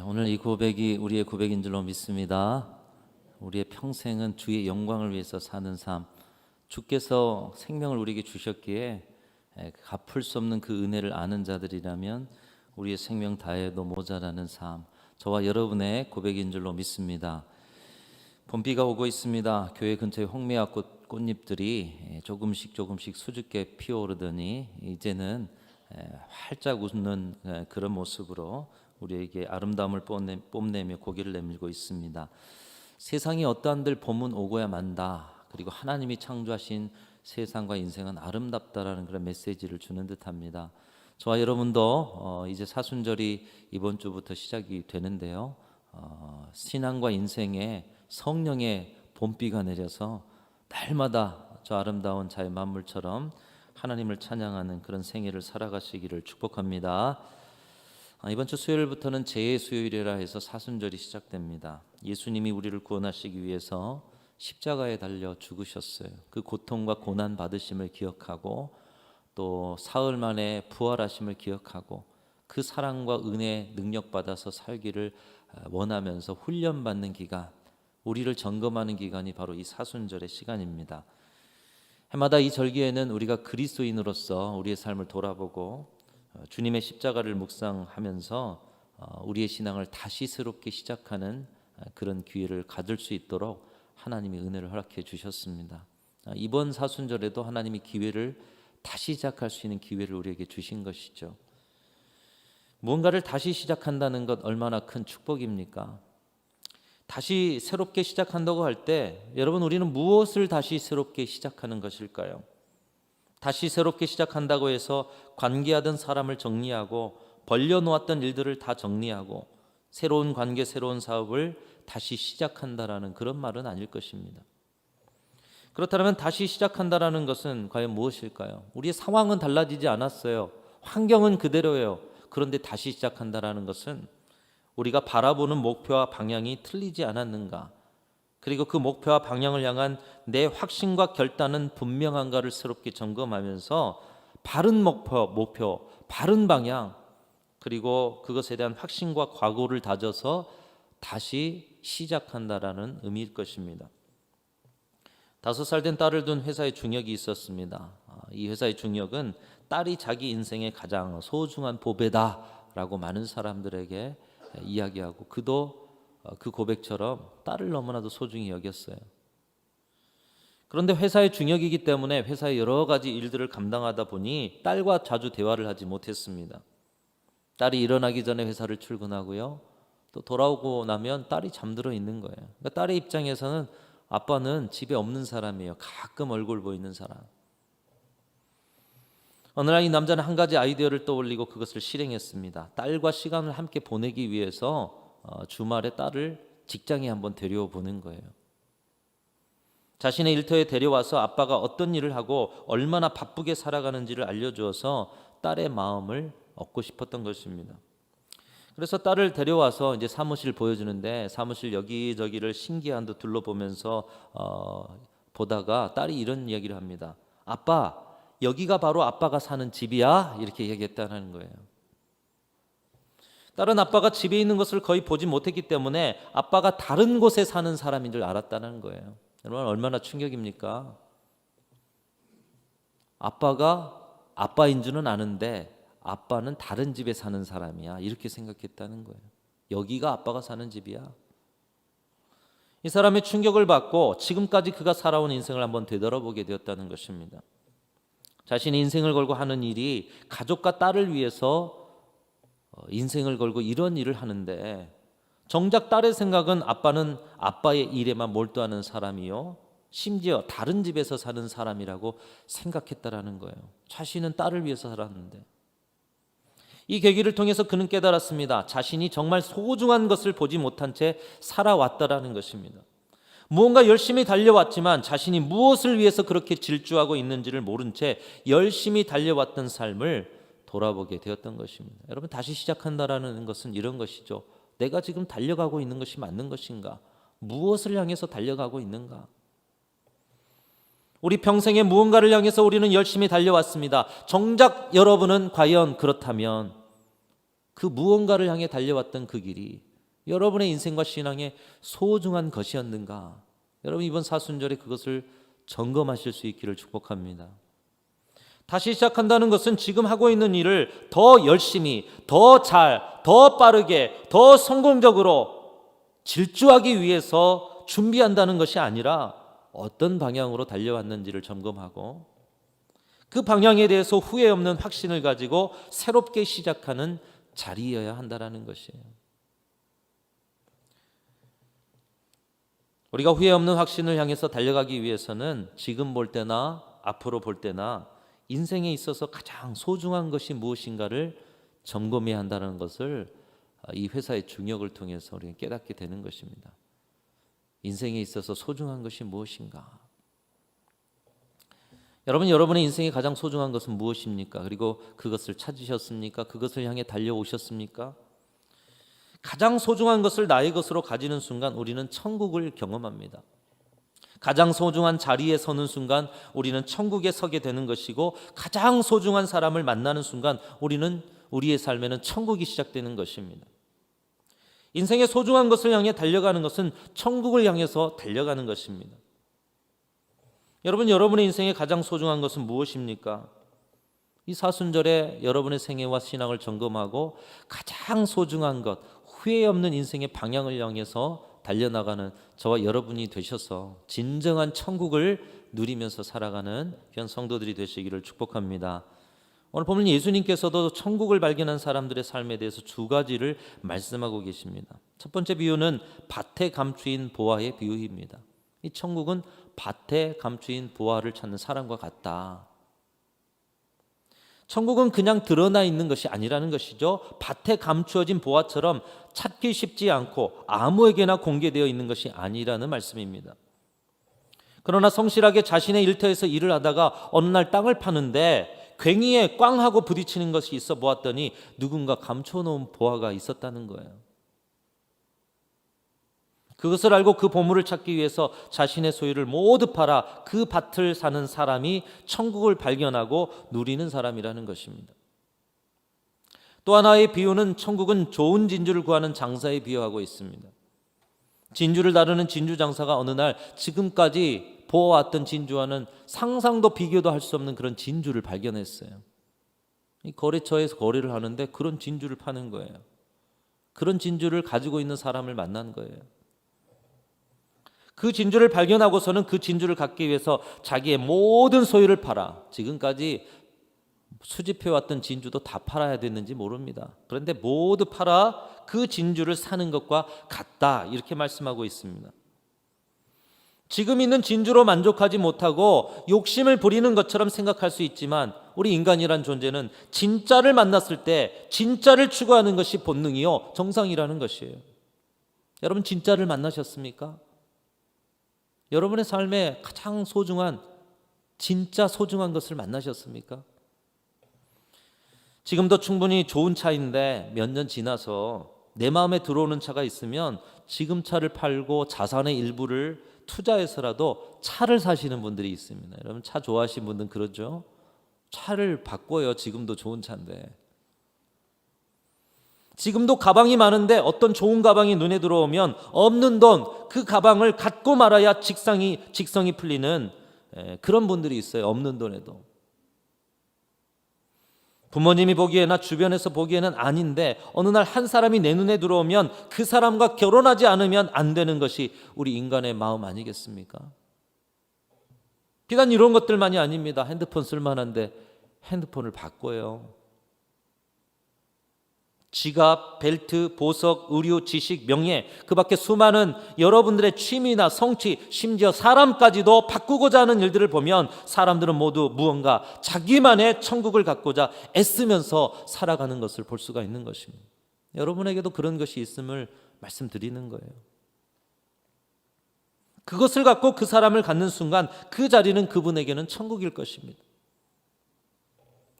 오늘 이 고백이 우리의 고백인 줄로 믿습니다. 우리의 평생은 주의 영광을 위해서 사는 삶, 주께서 생명을 우리에게 주셨기에 갚을 수 없는 그 은혜를 아는 자들이라면 우리의 생명 다해도 모자라는 삶, 저와 여러분의 고백인 줄로 믿습니다. 봄비가 오고 있습니다. 교회 근처에 홍매화 꽃잎들이 조금씩 수줍게 피어오르더니 이제는 활짝 웃는 그런 모습으로 우리에게 아름다움을 뽐내며 고개를 내밀고 있습니다. 세상이 어떠한들 봄은 오고야 만다. 그리고 하나님이 창조하신 세상과 인생은 아름답다라는 그런 메시지를 주는 듯합니다. 저와 여러분도 이제 사순절이 이번 주부터 시작이 되는데요. 신앙과 인생에 성령의 봄비가 내려서 날마다 저 아름다운 자의 만물처럼 하나님을 찬양하는 그런 생애를 살아가시기를 축복합니다. 이번 주 수요일부터는 재의 수요일이라 해서 사순절이 시작됩니다. 예수님이 우리를 구원하시기 위해서 십자가에 달려 죽으셨어요. 그 고통과 고난 받으심을 기억하고 또 사흘 만에 부활하심을 기억하고 그 사랑과 은혜 능력 받아서 살기를 원하면서 훈련받는 기간, 우리를 점검하는 기간이 바로 이 사순절의 시간입니다. 해마다 이 절기에는 우리가 그리스도인으로서 우리의 삶을 돌아보고 주님의 십자가를 묵상하면서 우리의 신앙을 다시 새롭게 시작하는 그런 기회를 가질 수 있도록 하나님이 은혜를 허락해 주셨습니다. 이번 사순절에도 하나님이 기회를 다시 시작할 수 있는 기회를 우리에게 주신 것이죠. 무언가를 다시 시작한다는 것 얼마나 큰 축복입니까? 다시 새롭게 시작한다고 할 때 여러분, 우리는 무엇을 다시 새롭게 시작하는 것일까요? 다시 새롭게 시작한다고 해서 관계하던 사람을 정리하고 벌려놓았던 일들을 다 정리하고 새로운 관계, 새로운 사업을 다시 시작한다라는 그런 말은 아닐 것입니다. 그렇다면 다시 시작한다라는 것은 과연 무엇일까요? 우리의 상황은 달라지지 않았어요. 환경은 그대로예요. 그런데 다시 시작한다라는 것은 우리가 바라보는 목표와 방향이 틀리지 않았는가? 그리고 그 목표와 방향을 향한 내 확신과 결단은 분명한가를 새롭게 점검하면서 바른 목표, 바른 방향, 그리고 그것에 대한 확신과 각오를 다져서 다시 시작한다라는 의미일 것입니다. 5살 된 딸을 둔 회사의 중역이 있었습니다. 이 회사의 중역은 딸이 자기 인생의 가장 소중한 보배다라고 많은 사람들에게 이야기하고 그도 그 고백처럼 딸을 너무나도 소중히 여겼어요. 그런데 회사의 중역이기 때문에 회사의 여러 가지 일들을 감당하다 보니 딸과 자주 대화를 하지 못했습니다. 딸이 일어나기 전에 회사를 출근하고요. 또 돌아오고 나면 딸이 잠들어 있는 거예요. 그러니까 딸의 입장에서는 아빠는 집에 없는 사람이에요. 가끔 얼굴 보이는 사람. 어느 날 이 남자는 한 가지 아이디어를 떠올리고 그것을 실행했습니다. 딸과 시간을 함께 보내기 위해서 주말에 딸을 직장에 한번 데려와 보는 거예요. 자신의 일터에 데려와서 아빠가 어떤 일을 하고 얼마나 바쁘게 살아가는지를 알려주어서 딸의 마음을 얻고 싶었던 것입니다. 그래서 딸을 데려와서 이제 사무실 보여주는데 사무실 여기저기를 신기한 듯 둘러보면서 보다가 딸이 이런 이야기를 합니다. 아빠, 여기가 바로 아빠가 사는 집이야? 이렇게 얘기했다는 거예요. 딸은 아빠가 집에 있는 것을 거의 보지 못했기 때문에 아빠가 다른 곳에 사는 사람인 줄 알았다는 거예요. 여러분, 얼마나 충격입니까? 아빠가 아빠인 줄은 아는데 아빠는 다른 집에 사는 사람이야, 이렇게 생각했다는 거예요. 여기가 아빠가 사는 집이야. 이 사람의 충격을 받고 지금까지 그가 살아온 인생을 한번 되돌아보게 되었다는 것입니다. 자신의 인생을 걸고 하는 일이 가족과 딸을 위해서 인생을 걸고 이런 일을 하는데 정작 딸의 생각은 아빠는 아빠의 일에만 몰두하는 사람이요, 심지어 다른 집에서 사는 사람이라고 생각했다라는 거예요. 자신은 딸을 위해서 살았는데. 이 계기를 통해서 그는 깨달았습니다. 자신이 정말 소중한 것을 보지 못한 채 살아왔다라는 것입니다. 무언가 열심히 달려왔지만 자신이 무엇을 위해서 그렇게 질주하고 있는지를 모른 채 열심히 달려왔던 삶을 돌아보게 되었던 것입니다. 여러분, 다시 시작한다라는 것은 이런 것이죠. 내가 지금 달려가고 있는 것이 맞는 것인가? 무엇을 향해서 달려가고 있는가? 우리 평생에 무언가를 향해서 우리는 열심히 달려왔습니다. 정작 여러분은 과연 그렇다면 그 무언가를 향해 달려왔던 그 길이 여러분의 인생과 신앙에 소중한 것이었는가? 여러분 이번 사순절에 그것을 점검하실 수 있기를 축복합니다. 다시 시작한다는 것은 지금 하고 있는 일을 더 열심히, 더 잘, 더 빠르게, 더 성공적으로 질주하기 위해서 준비한다는 것이 아니라 어떤 방향으로 달려왔는지를 점검하고 그 방향에 대해서 후회 없는 확신을 가지고 새롭게 시작하는 자리여야 한다는 것이에요. 우리가 후회 없는 확신을 향해서 달려가기 위해서는 지금 볼 때나 앞으로 볼 때나 인생에 있어서 가장 소중한 것이 무엇인가를 점검해야 한다는 것을 이 회사의 중역을 통해서 우리가 깨닫게 되는 것입니다. 인생에 있어서 소중한 것이 무엇인가? 여러분, 여러분의 인생에 가장 소중한 것은 무엇입니까? 그리고 그것을 찾으셨습니까? 그것을 향해 달려오셨습니까? 가장 소중한 것을 나의 것으로 가지는 순간 우리는 천국을 경험합니다. 가장 소중한 자리에 서는 순간 우리는 천국에 서게 되는 것이고 가장 소중한 사람을 만나는 순간 우리는 우리의 삶에는 천국이 시작되는 것입니다. 인생의 소중한 것을 향해 달려가는 것은 천국을 향해서 달려가는 것입니다. 여러분, 여러분의 인생에 가장 소중한 것은 무엇입니까? 이 사순절에 여러분의 생애와 신앙을 점검하고 가장 소중한 것, 후회 없는 인생의 방향을 향해서 달려나가는 저와 여러분이 되셔서 진정한 천국을 누리면서 살아가는 귀한 성도들이 되시기를 축복합니다. 오늘 보면 예수님께서도 천국을 발견한 사람들의 삶에 대해서 두 가지를 말씀하고 계십니다. 첫 번째 비유는 밭에 감추인 보화의 비유입니다. 이 천국은 밭에 감추인 보화를 찾는 사람과 같다. 천국은 그냥 드러나 있는 것이 아니라는 것이죠. 밭에 감추어진 보화처럼 찾기 쉽지 않고 아무에게나 공개되어 있는 것이 아니라는 말씀입니다. 그러나 성실하게 자신의 일터에서 일을 하다가 어느 날 땅을 파는데 괭이에 꽝 하고 부딪히는 것이 있어 보았더니 누군가 감춰놓은 보화가 있었다는 거예요. 그것을 알고 그 보물을 찾기 위해서 자신의 소유를 모두 팔아 그 밭을 사는 사람이 천국을 발견하고 누리는 사람이라는 것입니다. 또 하나의 비유는 천국은 좋은 진주를 구하는 장사에 비유하고 있습니다. 진주를 다루는 진주 장사가 어느 날 지금까지 보아왔던 진주와는 상상도 비교도 할 수 없는 그런 진주를 발견했어요. 이 거래처에서 거래를 하는데 그런 진주를 파는 거예요. 그런 진주를 가지고 있는 사람을 만난 거예요. 그 진주를 발견하고서는 그 진주를 갖기 위해서 자기의 모든 소유를 팔아 지금까지 수집해왔던 진주도 다 팔아야 됐는지 모릅니다. 그런데 모두 팔아 그 진주를 사는 것과 같다 이렇게 말씀하고 있습니다. 지금 있는 진주로 만족하지 못하고 욕심을 부리는 것처럼 생각할 수 있지만 우리 인간이란 존재는 진짜를 만났을 때 진짜를 추구하는 것이 본능이요 정상이라는 것이에요. 여러분 진짜를 만나셨습니까? 여러분의 삶에 가장 소중한 진짜 소중한 것을 만나셨습니까? 지금도 충분히 좋은 차인데 몇 년 지나서 내 마음에 들어오는 차가 있으면 지금 차를 팔고 자산의 일부를 투자해서라도 차를 사시는 분들이 있습니다. 여러분 차 좋아하시는 분들은 그러죠? 차를 바꿔요. 지금도 좋은 차인데. 지금도 가방이 많은데 어떤 좋은 가방이 눈에 들어오면 없는 돈 그 가방을 갖고 말아야 직성이 풀리는 그런 분들이 있어요. 없는 돈에도. 부모님이 보기에나 주변에서 보기에는 아닌데 어느 날 한 사람이 내 눈에 들어오면 그 사람과 결혼하지 않으면 안 되는 것이 우리 인간의 마음 아니겠습니까? 비단 이런 것들만이 아닙니다. 핸드폰 쓸만한데 핸드폰을 바꿔요. 지갑, 벨트, 보석, 의류, 지식, 명예 그 밖에 수많은 여러분들의 취미나 성취 심지어 사람까지도 바꾸고자 하는 일들을 보면 사람들은 모두 무언가 자기만의 천국을 갖고자 애쓰면서 살아가는 것을 볼 수가 있는 것입니다. 여러분에게도 그런 것이 있음을 말씀드리는 거예요. 그것을 갖고 그 사람을 갖는 순간 그 자리는 그분에게는 천국일 것입니다.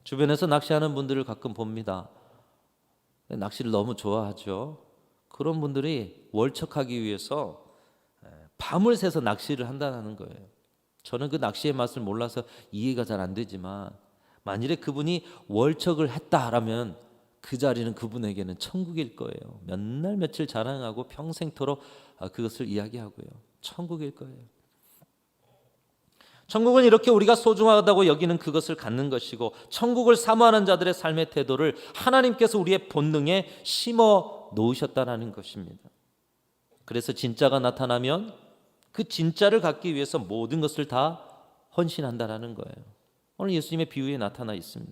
주변에서 낚시하는 분들을 가끔 봅니다. 낚시를 너무 좋아하죠. 그런 분들이 월척하기 위해서 밤을 새서 낚시를 한다는 거예요. 저는 그 낚시의 맛을 몰라서 이해가 잘 안 되지만 만일에 그분이 월척을 했다라면 그 자리는 그분에게는 천국일 거예요. 몇 날 며칠 자랑하고 평생토록 그것을 이야기하고요. 천국일 거예요. 천국은 이렇게 우리가 소중하다고 여기는 그것을 갖는 것이고, 천국을 사모하는 자들의 삶의 태도를 하나님께서 우리의 본능에 심어 놓으셨다는 것입니다. 그래서 진짜가 나타나면 그 진짜를 갖기 위해서 모든 것을 다 헌신한다라는 거예요. 오늘 예수님의 비유에 나타나 있습니다.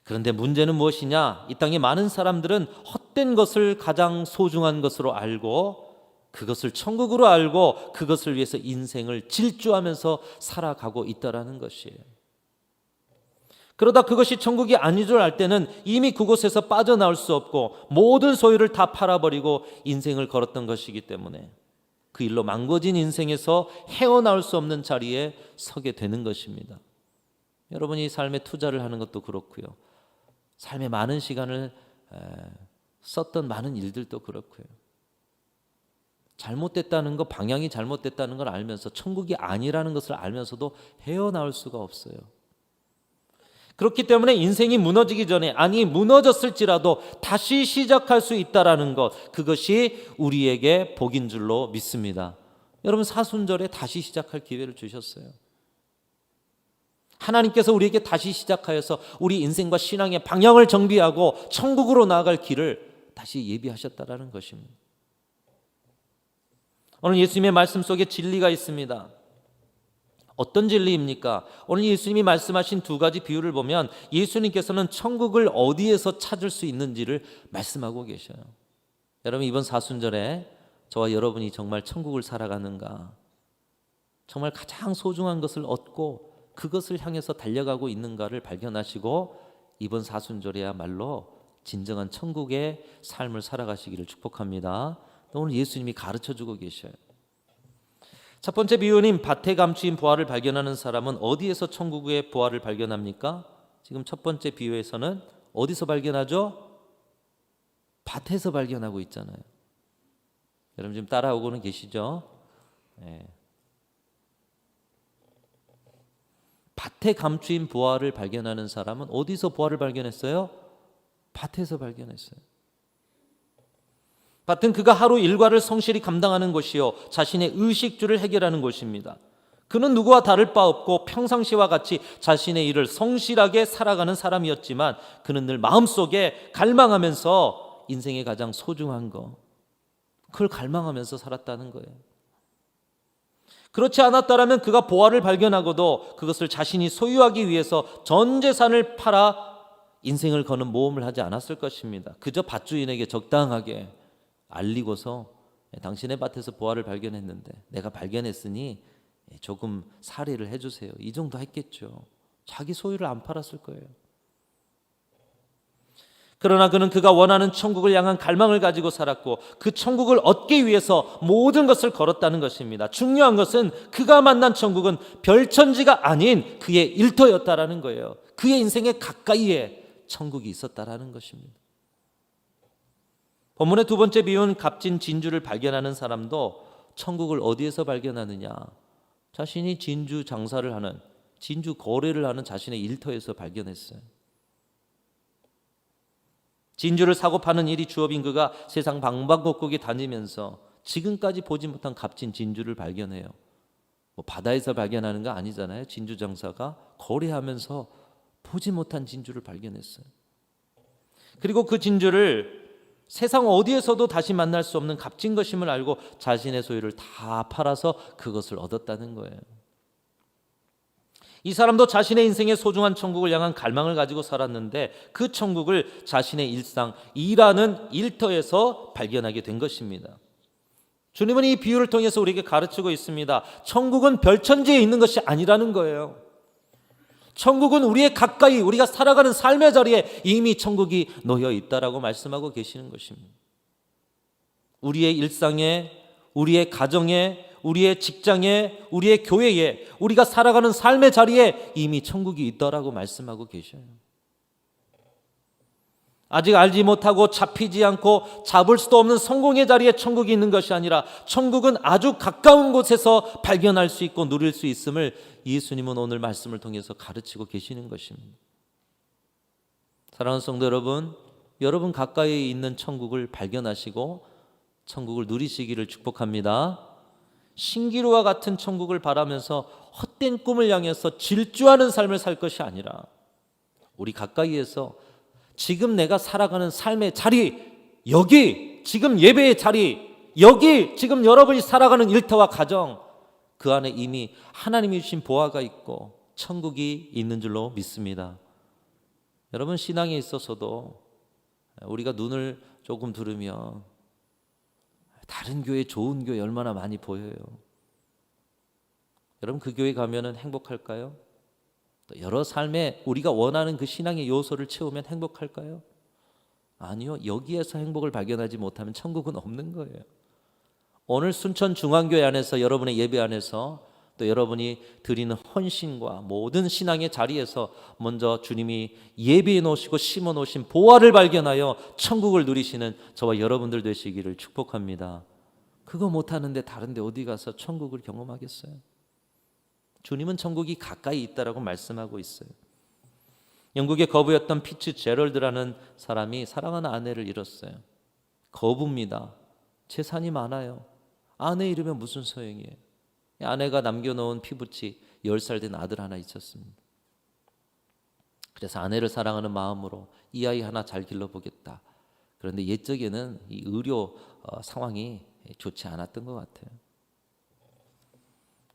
그런데 문제는 무엇이냐? 이 땅에 많은 사람들은 헛된 것을 가장 소중한 것으로 알고, 그것을 천국으로 알고 그것을 위해서 인생을 질주하면서 살아가고 있다라는 것이에요. 그러다 그것이 천국이 아닌 줄 알 때는 이미 그곳에서 빠져나올 수 없고 모든 소유를 다 팔아버리고 인생을 걸었던 것이기 때문에 그 일로 망가진 인생에서 헤어나올 수 없는 자리에 서게 되는 것입니다. 여러분이 삶에 투자를 하는 것도 그렇고요, 삶에 많은 시간을 썼던 많은 일들도 그렇고요, 잘못됐다는 거, 방향이 잘못됐다는 걸 알면서 천국이 아니라는 것을 알면서도 헤어나올 수가 없어요. 그렇기 때문에 인생이 무너지기 전에, 아니 무너졌을지라도 다시 시작할 수 있다라는 것, 그것이 우리에게 복인 줄로 믿습니다. 여러분, 사순절에 다시 시작할 기회를 주셨어요. 하나님께서 우리에게 다시 시작하여서 우리 인생과 신앙의 방향을 정비하고 천국으로 나아갈 길을 다시 예비하셨다라는 것입니다. 오늘 예수님의 말씀 속에 진리가 있습니다. 어떤 진리입니까? 오늘 예수님이 말씀하신 두 가지 비유를 보면 예수님께서는 천국을 어디에서 찾을 수 있는지를 말씀하고 계셔요. 여러분, 이번 사순절에 저와 여러분이 정말 천국을 살아가는가, 정말 가장 소중한 것을 얻고 그것을 향해서 달려가고 있는가를 발견하시고 이번 사순절에야말로 진정한 천국의 삶을 살아가시기를 축복합니다. 오늘 예수님이 가르쳐주고 계셔요. 첫 번째 비유는 밭에 감추인 보화를 발견하는 사람은 어디에서 천국의 보화를 발견합니까? 지금 첫 번째 비유에서는 어디서 발견하죠? 밭에서 발견하고 있잖아요. 여러분 지금 따라오고는 계시죠? 네. 밭에 감추인 보화를 발견하는 사람은 어디서 보화를 발견했어요? 밭에서 발견했어요. 밭은 그가 하루 일과를 성실히 감당하는 곳이요, 자신의 의식주를 해결하는 곳입니다. 그는 누구와 다를 바 없고 평상시와 같이 자신의 일을 성실하게 살아가는 사람이었지만 그는 늘 마음속에 갈망하면서 인생의 가장 소중한 거, 그걸 갈망하면서 살았다는 거예요. 그렇지 않았다면 그가 보화를 발견하고도 그것을 자신이 소유하기 위해서 전 재산을 팔아 인생을 거는 모험을 하지 않았을 것입니다. 그저 밭주인에게 적당하게 알리고서 당신의 밭에서 보화를 발견했는데 내가 발견했으니 조금 사례를 해주세요, 이 정도 했겠죠. 자기 소유를 안 팔았을 거예요. 그러나 그는 그가 원하는 천국을 향한 갈망을 가지고 살았고 그 천국을 얻기 위해서 모든 것을 걸었다는 것입니다. 중요한 것은 그가 만난 천국은 별천지가 아닌 그의 일터였다라는 거예요. 그의 인생의 가까이에 천국이 있었다라는 것입니다. 본문의 두 번째 비유는 값진 진주를 발견하는 사람도 천국을 어디에서 발견하느냐? 자신이 진주 장사를 하는, 진주 거래를 하는 자신의 일터에서 발견했어요. 진주를 사고 파는 일이 주업인 그가 세상 방방곡곡에 다니면서 지금까지 보지 못한 값진 진주를 발견해요. 바다에서 발견하는 거 아니잖아요. 진주 장사가 거래하면서 보지 못한 진주를 발견했어요. 그리고 그 진주를 세상 어디에서도 다시 만날 수 없는 값진 것임을 알고 자신의 소유를 다 팔아서 그것을 얻었다는 거예요. 이 사람도 자신의 인생의 소중한 천국을 향한 갈망을 가지고 살았는데 그 천국을 자신의 일상, 일하는 일터에서 발견하게 된 것입니다. 주님은 이 비유를 통해서 우리에게 가르치고 있습니다. 천국은 별천지에 있는 것이 아니라는 거예요. 천국은 우리의 가까이, 우리가 살아가는 삶의 자리에 이미 천국이 놓여 있다라고 말씀하고 계시는 것입니다. 우리의 일상에, 우리의 가정에, 우리의 직장에, 우리의 교회에, 우리가 살아가는 삶의 자리에 이미 천국이 있다라고 말씀하고 계셔요. 아직 알지 못하고 잡히지 않고 잡을 수도 없는 성공의 자리에 천국이 있는 것이 아니라 천국은 아주 가까운 곳에서 발견할 수 있고 누릴 수 있음을 예수님은 오늘 말씀을 통해서 가르치고 계시는 것입니다. 사랑하는 성도 여러분, 여러분 가까이 있는 천국을 발견하시고 천국을 누리시기를 축복합니다. 신기루와 같은 천국을 바라면서 헛된 꿈을 향해서 질주하는 삶을 살 것이 아니라 우리 가까이에서 지금 내가 살아가는 삶의 자리, 여기 지금 예배의 자리, 여기 지금 여러분이 살아가는 일터와 가정, 그 안에 이미 하나님이 주신 보화가 있고 천국이 있는 줄로 믿습니다. 여러분, 신앙에 있어서도 우리가 눈을 조금 들으면 다른 교회, 좋은 교회 얼마나 많이 보여요. 여러분, 그 교회 가면은 행복할까요? 또 여러 삶에 우리가 원하는 그 신앙의 요소를 채우면 행복할까요? 아니요. 여기에서 행복을 발견하지 못하면 천국은 없는 거예요. 오늘 순천 중앙교회 안에서, 여러분의 예배 안에서, 또 여러분이 드리는 헌신과 모든 신앙의 자리에서 먼저 주님이 예비해 놓으시고 심어 놓으신 보화를 발견하여 천국을 누리시는 저와 여러분들 되시기를 축복합니다. 그거 못하는데 다른 데 어디 가서 천국을 경험하겠어요? 주님은 천국이 가까이 있다라고 말씀하고 있어요. 영국의 거부였던 피츠제럴드라는 사람이 사랑하는 아내를 잃었어요. 거부입니다. 재산이 많아요. 아내 잃으면 무슨 소용이에요? 아내가 남겨놓은 피부치 10살 된 아들 하나 있었습니다. 그래서 아내를 사랑하는 마음으로 이 아이 하나 잘 길러보겠다. 그런데 옛적에는 이 의료 상황이 좋지 않았던 것 같아요.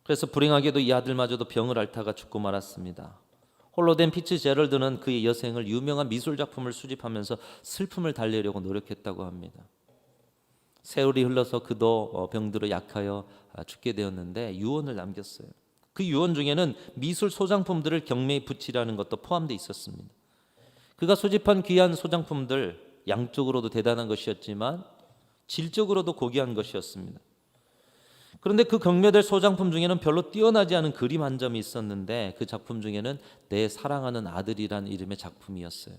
그래서 불행하게도 이 아들마저도 병을 앓다가 죽고 말았습니다. 홀로 된 피츠제럴드는 그의 여생을 유명한 미술 작품을 수집하면서 슬픔을 달래려고 노력했다고 합니다. 세월이 흘러서 그도 병들어 약하여 죽게 되었는데 유언을 남겼어요. 그 유언 중에는 미술 소장품들을 경매에 붙이라는 것도 포함되어 있었습니다. 그가 소집한 귀한 소장품들, 양적으로도 대단한 것이었지만 질적으로도 고귀한 것이었습니다. 그런데 그 경매될 소장품 중에는 별로 뛰어나지 않은 그림 한 점이 있었는데 그 작품 중에는 내 사랑하는 아들이란 이름의 작품이었어요.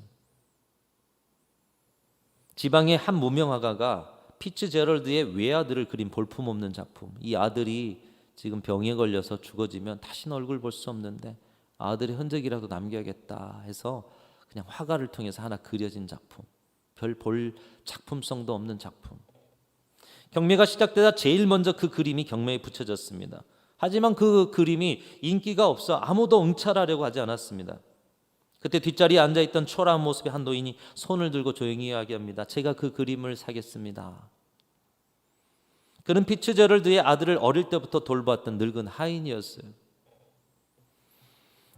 지방의 한 무명화가가 피츠제럴드의 외아들을 그린 볼품없는 작품, 이 아들이 지금 병에 걸려서 죽어지면 다시는 얼굴 볼 수 없는데 아들의 흔적이라도 남겨야겠다 해서 그냥 화가를 통해서 하나 그려진 작품, 별 볼 작품성도 없는 작품. 경매가 시작되자 제일 먼저 그 그림이 경매에 붙여졌습니다. 하지만 그 그림이 인기가 없어 아무도 응찰하려고 하지 않았습니다. 그때 뒷자리에 앉아있던 초라한 모습의 한 노인이 손을 들고 조용히 이야기합니다. 제가 그 그림을 사겠습니다. 그는 피츠제럴드의 아들을 어릴 때부터 돌봤던 늙은 하인이었어요.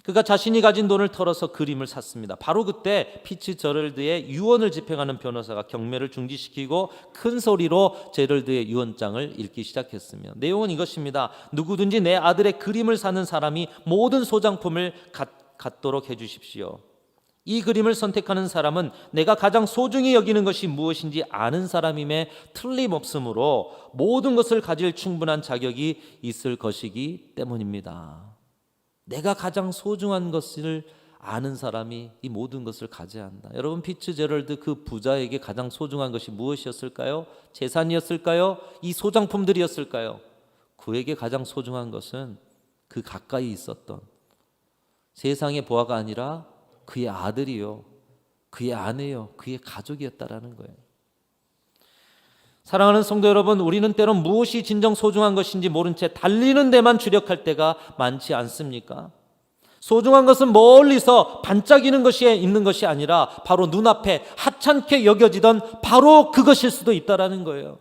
그가 자신이 가진 돈을 털어서 그림을 샀습니다. 바로 그때 피츠제럴드의 유언을 집행하는 변호사가 경매를 중지시키고 큰 소리로 제럴드의 유언장을 읽기 시작했으며 내용은 이것입니다. 누구든지 내 아들의 그림을 사는 사람이 모든 소장품을 갖도록 해주십시오. 이 그림을 선택하는 사람은 내가 가장 소중히 여기는 것이 무엇인지 아는 사람임에 틀림없으므로 모든 것을 가질 충분한 자격이 있을 것이기 때문입니다. 내가 가장 소중한 것을 아는 사람이 이 모든 것을 가져야 한다. 여러분, 피츠제럴드 그 부자에게 가장 소중한 것이 무엇이었을까요? 재산이었을까요? 이 소장품들이었을까요? 그에게 가장 소중한 것은 그 가까이 있었던 세상의 보화가 아니라 그의 아들이요, 그의 아내요, 그의 가족이었다라는 거예요. 사랑하는 성도 여러분, 우리는 때론 무엇이 진정 소중한 것인지 모른 채 달리는 데만 주력할 때가 많지 않습니까? 소중한 것은 멀리서 반짝이는 것이 있는 것이 아니라 바로 눈앞에 하찮게 여겨지던 바로 그것일 수도 있다라는 거예요.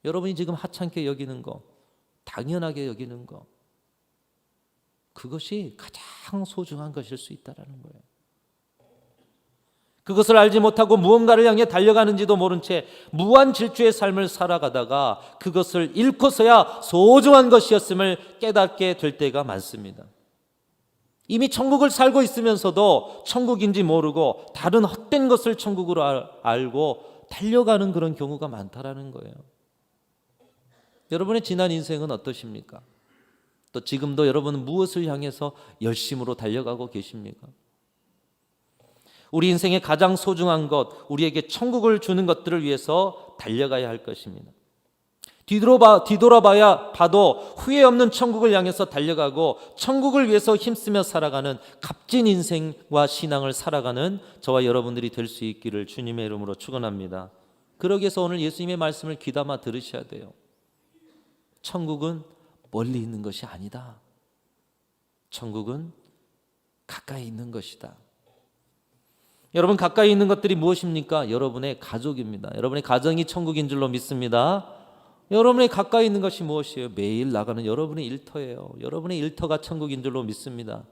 여러분이 지금 하찮게 여기는 거, 당연하게 여기는 거, 그것이 가장 소중한 것일 수 있다라는 거예요. 그것을 알지 못하고 무언가를 향해 달려가는지도 모른 채 무한 질주의 삶을 살아가다가 그것을 잃고서야 소중한 것이었음을 깨닫게 될 때가 많습니다. 이미 천국을 살고 있으면서도 천국인지 모르고 다른 헛된 것을 천국으로 알고 달려가는 그런 경우가 많다라는 거예요. 여러분의 지난 인생은 어떠십니까? 또 지금도 여러분은 무엇을 향해서 열심으로 달려가고 계십니까? 우리 인생의 가장 소중한 것, 우리에게 천국을 주는 것들을 위해서 달려가야 할 것입니다. 뒤돌아봐야 봐도 후회 없는 천국을 향해서 달려가고 천국을 위해서 힘쓰며 살아가는 값진 인생과 신앙을 살아가는 저와 여러분들이 될 수 있기를 주님의 이름으로 축원합니다. 그러기 위해서 오늘 예수님의 말씀을 귀담아 들으셔야 돼요. 천국은 멀리 있는 것이 아니다. 천국은 가까이 있는 것이다. 여러분, 가까이 있는 것들이 무엇입니까? 여러분의 가족입니다. 여러분의 가정이 천국인 줄로 믿습니다. 여러분의 가까이 있는 것이 무엇이에요? 매일 나가는 여러분의 일터예요. 여러분의 일터가 천국인 줄로 믿습니다.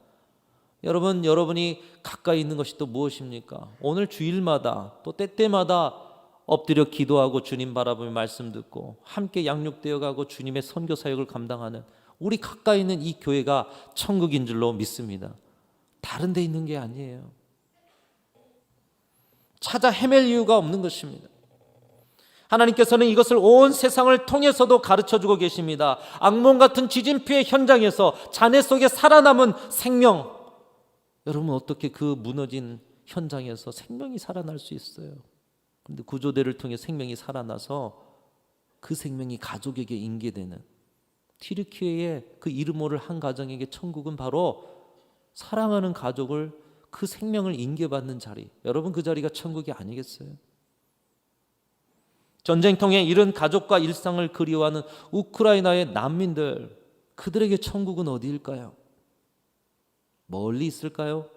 여러분이 가까이 있는 것이 또 무엇입니까? 오늘 주일마다 또 때때마다 엎드려 기도하고 주님 바라보며 말씀 듣고 함께 양육되어 가고 주님의 선교 사역을 감당하는 우리 가까이 있는 이 교회가 천국인 줄로 믿습니다. 다른 데 있는 게 아니에요. 찾아 헤맬 이유가 없는 것입니다. 하나님께서는 이것을 온 세상을 통해서도 가르쳐주고 계십니다. 악몽 같은 지진피해 현장에서 잔해 속에 살아남은 생명, 여러분 어떻게 그 무너진 현장에서 생명이 살아날 수 있어요? 그런데 구조대를 통해 생명이 살아나서 그 생명이 가족에게 인계되는 튀르키예의 그 이름 모를 한 가정에게 천국은 바로 사랑하는 가족을 그 생명을 인계받는 자리, 여러분 그 자리가 천국이 아니겠어요? 전쟁통에 잃은 가족과 일상을 그리워하는 우크라이나의 난민들, 그들에게 천국은 어디일까요? 멀리 있을까요?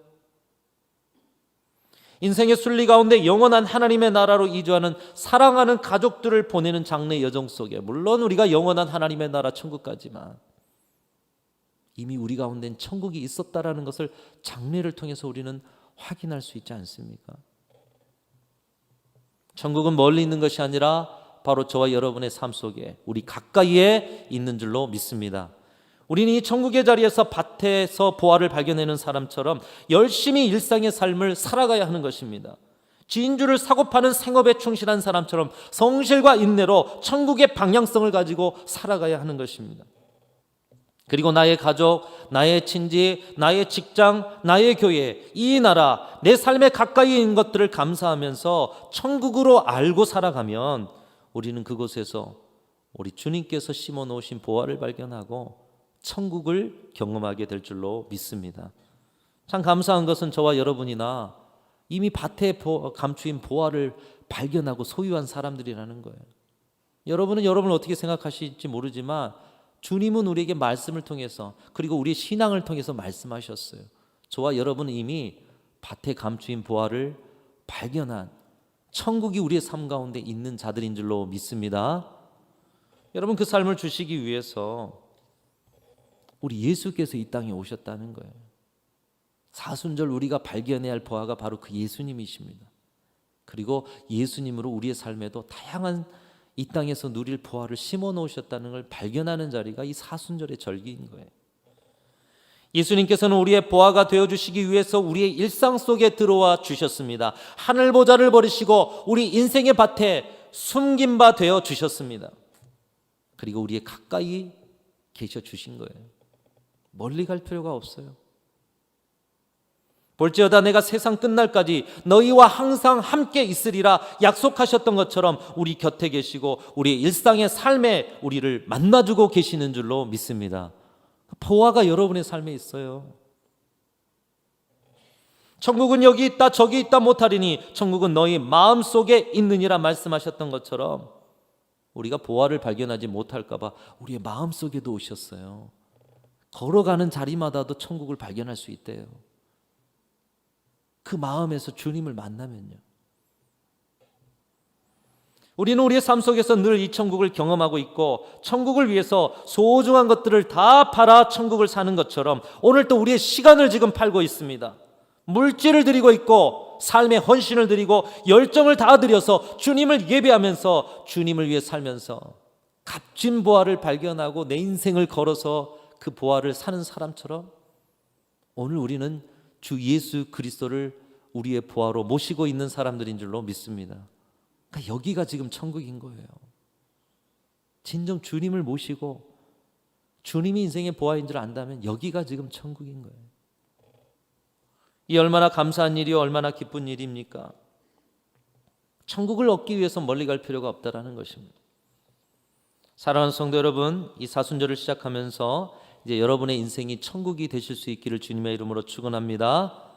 인생의 순리 가운데 영원한 하나님의 나라로 이주하는 사랑하는 가족들을 보내는 장래 여정 속에, 물론 우리가 영원한 하나님의 나라 천국까지만 이미 우리 가운데는 천국이 있었다라는 것을 장례를 통해서 우리는 확인할 수 있지 않습니까? 천국은 멀리 있는 것이 아니라 바로 저와 여러분의 삶 속에 우리 가까이에 있는 줄로 믿습니다. 우리는 이 천국의 자리에서 밭에서 보화를 발견하는 사람처럼 열심히 일상의 삶을 살아가야 하는 것입니다. 진주를 사고 파는 생업에 충실한 사람처럼 성실과 인내로 천국의 방향성을 가지고 살아가야 하는 것입니다. 그리고 나의 가족, 나의 친지, 나의 직장, 나의 교회, 이 나라, 내 삶에 가까이 있는 것들을 감사하면서 천국으로 알고 살아가면 우리는 그곳에서 우리 주님께서 심어 놓으신 보화를 발견하고 천국을 경험하게 될 줄로 믿습니다. 참 감사한 것은 저와 여러분이나 이미 밭에 감추인 보화를 발견하고 소유한 사람들이라는 거예요. 여러분은 여러분을 어떻게 생각하실지 모르지만 주님은 우리에게 말씀을 통해서 그리고 우리의 신앙을 통해서 말씀하셨어요. 저와 여러분은 이미 밭에 감추인 보화를 발견한 천국이 우리의 삶 가운데 있는 자들인 줄로 믿습니다. 여러분 그 삶을 주시기 위해서 우리 예수께서 이 땅에 오셨다는 거예요. 사순절 우리가 발견해야 할 보화가 바로 그 예수님이십니다. 그리고 예수님으로 우리의 삶에도 다양한 이 땅에서 누릴 보화를 심어 놓으셨다는 걸 발견하는 자리가 이 사순절의 절기인 거예요. 예수님께서는 우리의 보화가 되어주시기 위해서 우리의 일상 속에 들어와 주셨습니다. 하늘 보좌를 버리시고 우리 인생의 밭에 숨긴 바 되어 주셨습니다. 그리고 우리의 가까이 계셔 주신 거예요. 멀리 갈 필요가 없어요. 볼지어다 내가 세상 끝날까지 너희와 항상 함께 있으리라 약속하셨던 것처럼 우리 곁에 계시고 우리의 일상의 삶에 우리를 만나주고 계시는 줄로 믿습니다. 보화가 여러분의 삶에 있어요. 천국은 여기 있다 저기 있다 못하리니 천국은 너희 마음속에 있느니라 말씀하셨던 것처럼 우리가 보화를 발견하지 못할까 봐 우리의 마음속에도 오셨어요. 걸어가는 자리마다도 천국을 발견할 수 있대요. 그 마음에서 주님을 만나면요. 우리는 우리의 삶 속에서 늘 이 천국을 경험하고 있고 천국을 위해서 소중한 것들을 다 팔아 천국을 사는 것처럼 오늘 또 우리의 시간을 지금 팔고 있습니다. 물질을 드리고 있고 삶의 헌신을 드리고 열정을 다 드려서 주님을 예배하면서 주님을 위해 살면서 값진 보화를 발견하고 내 인생을 걸어서 그 보화를 사는 사람처럼 오늘 우리는 주 예수 그리스도를 우리의 보화로 모시고 있는 사람들인 줄로 믿습니다. 그러니까 여기가 지금 천국인 거예요. 진정 주님을 모시고 주님이 인생의 보화인 줄 안다면 여기가 지금 천국인 거예요. 이 얼마나 감사한 일이요 얼마나 기쁜 일입니까? 천국을 얻기 위해서 멀리 갈 필요가 없다라는 것입니다. 사랑하는 성도 여러분, 이 사순절을 시작하면서 이제 여러분의 인생이 천국이 되실 수 있기를 주님의 이름으로 축원합니다.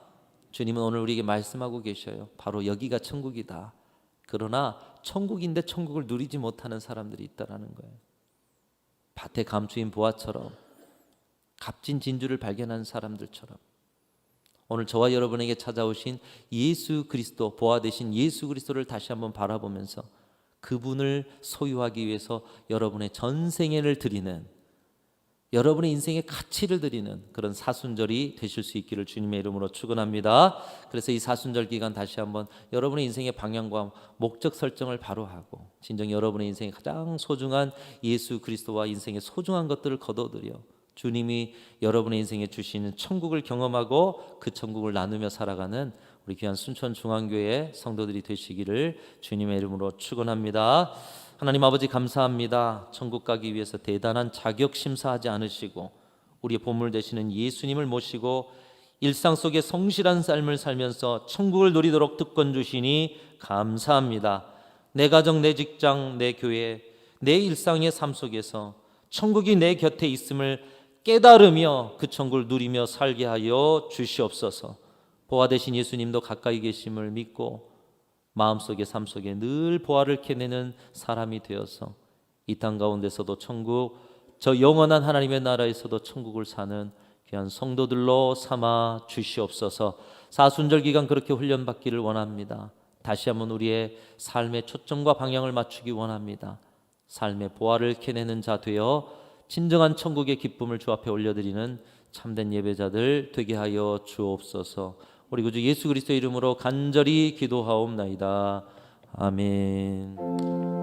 주님은 오늘 우리에게 말씀하고 계셔요. 바로 여기가 천국이다. 그러나 천국인데 천국을 누리지 못하는 사람들이 있다라는 거예요. 밭의 감추인 보화처럼, 값진 진주를 발견한 사람들처럼, 오늘 저와 여러분에게 찾아오신 예수 그리스도, 보화 되신 예수 그리스도를 다시 한번 바라보면서 그분을 소유하기 위해서 여러분의 전생애를 드리는, 여러분의 인생의 가치를 드리는 그런 사순절이 되실 수 있기를 주님의 이름으로 축원합니다. 그래서 이 사순절 기간 다시 한번 여러분의 인생의 방향과 목적 설정을 바로 하고, 진정 여러분의 인생의 가장 소중한 예수 그리스도와 인생의 소중한 것들을 거둬들여 주님이 여러분의 인생에 주시는 천국을 경험하고 그 천국을 나누며 살아가는 우리 귀한 순천중앙교회 성도들이 되시기를 주님의 이름으로 축원합니다. 하나님 아버지 감사합니다. 천국 가기 위해서 대단한 자격 심사하지 않으시고 우리의 보물 되시는 예수님을 모시고 일상 속에 성실한 삶을 살면서 천국을 누리도록 특권 주시니 감사합니다. 내 가정, 내 직장, 내 교회, 내 일상의 삶 속에서 천국이 내 곁에 있음을 깨달으며 그 천국을 누리며 살게 하여 주시옵소서. 보화 되신 예수님도 가까이 계심을 믿고 마음속에 삶 속에 늘 보화를 캐내는 사람이 되어서 이 땅 가운데서도 천국, 저 영원한 하나님의 나라에서도 천국을 사는 귀한 성도들로 삼아 주시옵소서. 사순절 기간 그렇게 훈련받기를 원합니다. 다시 한번 우리의 삶의 초점과 방향을 맞추기 원합니다. 삶의 보화를 캐내는 자 되어 진정한 천국의 기쁨을 주 앞에 올려드리는 참된 예배자들 되게 하여 주옵소서. 우리 구주 예수 그리스도의 이름으로 간절히 기도하옵나이다. 아멘.